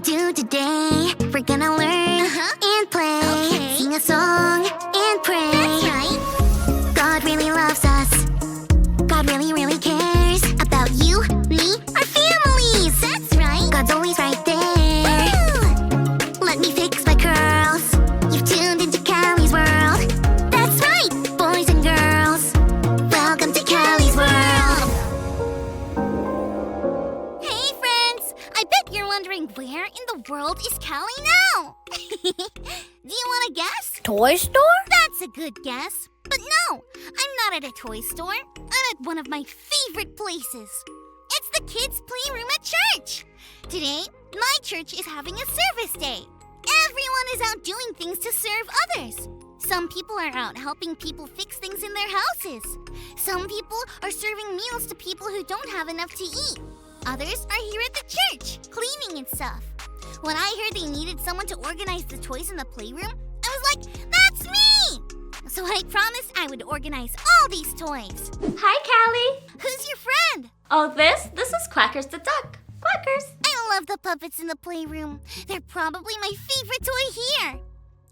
do today? We're gonna learn and play. Okay. Sing a song and pray. That's right. God really loves us. God really, really cares about you, me, our families. That's right. God's always right there. Woo! Let me fix my curls. You've tuned into Callie's world. That's right, boys and girls. Welcome to Callie's world. Hey, friends. I bet you're wondering where in the world is Callie now? Do you want to guess? Toy store? That's a good guess. But no, I'm not at a toy store. I'm at one of my favorite places. It's the kids' playroom at church. Today, my church is having a service day. Everyone is out doing things to serve others. Some people are out helping people fix things in their houses. Some people are serving meals to people who don't have enough to eat. Others are here at the church, cleaning and stuff. When I heard they needed someone to organize the toys in the playroom, I was like, that's me! So I promised I would organize all these toys. Hi, Callie. Who's your friend? Oh, this is Quackers the duck. Quackers. I love the puppets in the playroom. They're probably my favorite toy here.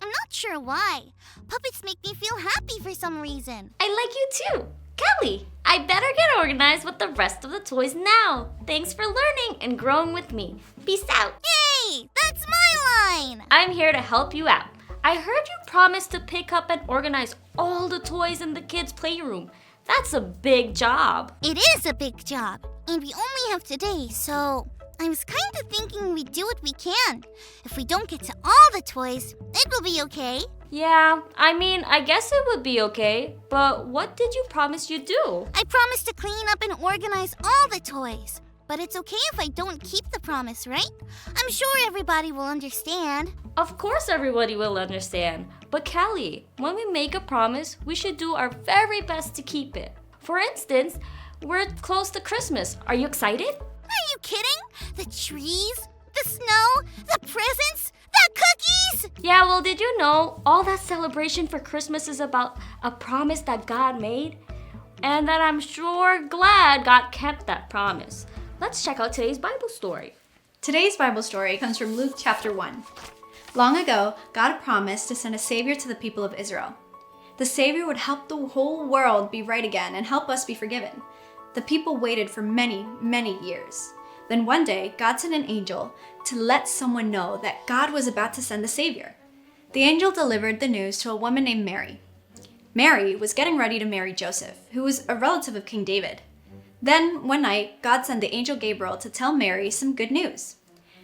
I'm not sure why. Puppets make me feel happy for some reason. I like you too. Callie, I better get organized with the rest of the toys now. Thanks for learning and growing with me. Peace out. Hey, that's my line. I'm here to help you out. I heard you promised to pick up and organize all the toys in the kids' playroom. That's a big job. It is a big job, and we only have today, so I was kind of thinking we'd do what we can. If we don't get to all the toys, it will be okay. Yeah, I guess it would be okay, but what did you promise you'd do? I promised to clean up and organize all the toys. But it's okay if I don't keep the promise, right? I'm sure everybody will understand. Of course everybody will understand. But Callie, when we make a promise, we should do our very best to keep it. For instance, we're close to Christmas. Are you excited? Are you kidding? The trees, the snow, the presents, the cookies! Yeah, well, did you know all that celebration for Christmas is about a promise that God made? And that I'm sure glad God kept that promise. Let's check out today's Bible story. Today's Bible story comes from Luke chapter 1. Long ago, God promised to send a Savior to the people of Israel. The Savior would help the whole world be right again and help us be forgiven. The people waited for many, many years. Then one day, God sent an angel to let someone know that God was about to send the Savior. The angel delivered the news to a woman named Mary. Mary was getting ready to marry Joseph, who was a relative of King David. Then, one night, God sent the angel Gabriel to tell Mary some good news.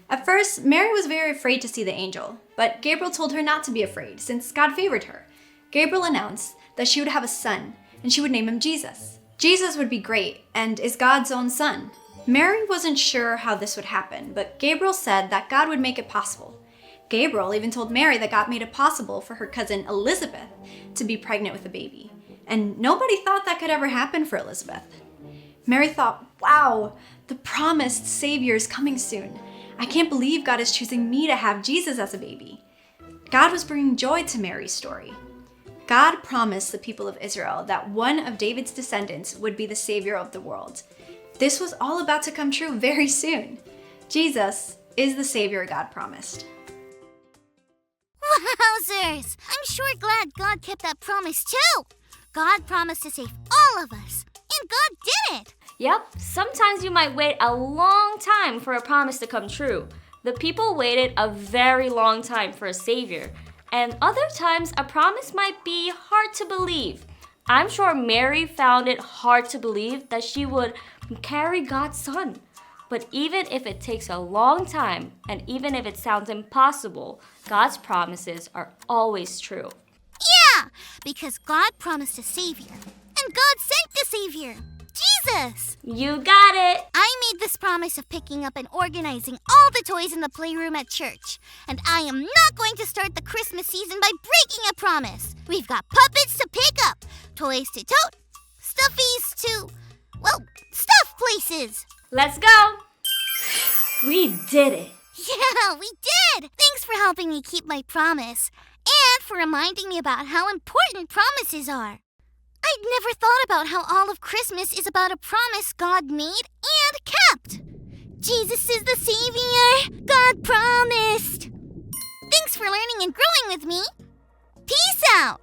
At first, Mary was very afraid to see the angel, but Gabriel told her not to be afraid since God favored her. Gabriel announced that she would have a son, and she would name him Jesus. Jesus would be great and is God's own son. Mary wasn't sure how this would happen, but Gabriel said that God would make it possible. Gabriel even told Mary that God made it possible for her cousin Elizabeth to be pregnant with a baby, and nobody thought that could ever happen for Elizabeth. Mary thought, wow, the promised Savior is coming soon. I can't believe God is choosing me to have Jesus as a baby. God was bringing joy to Mary's story. God promised the people of Israel that one of David's descendants would be the Savior of the world. This was all about to come true very soon. Jesus is the Savior God promised. Wowzers! I'm sure glad God kept that promise too. God promised to save all of us, and God did it. Yep, sometimes you might wait a long time for a promise to come true. The people waited a very long time for a Savior. And other times, a promise might be hard to believe. I'm sure Mary found it hard to believe that she would carry God's son. But even if it takes a long time, and even if it sounds impossible, God's promises are always true. Yeah, because God promised a Savior, and God sent the Savior. Jesus! You got it! I made this promise of picking up and organizing all the toys in the playroom at church. And I am not going to start the Christmas season by breaking a promise. We've got puppets to pick up, toys to tote, stuffies to, stuff places. Let's go! We did it! Yeah, we did! Thanks for helping me keep my promise. And for reminding me about how important promises are. I'd never thought about how all of Christmas is about a promise God made and kept. Jesus is the Savior. God promised. learning and growing with me. Peace out!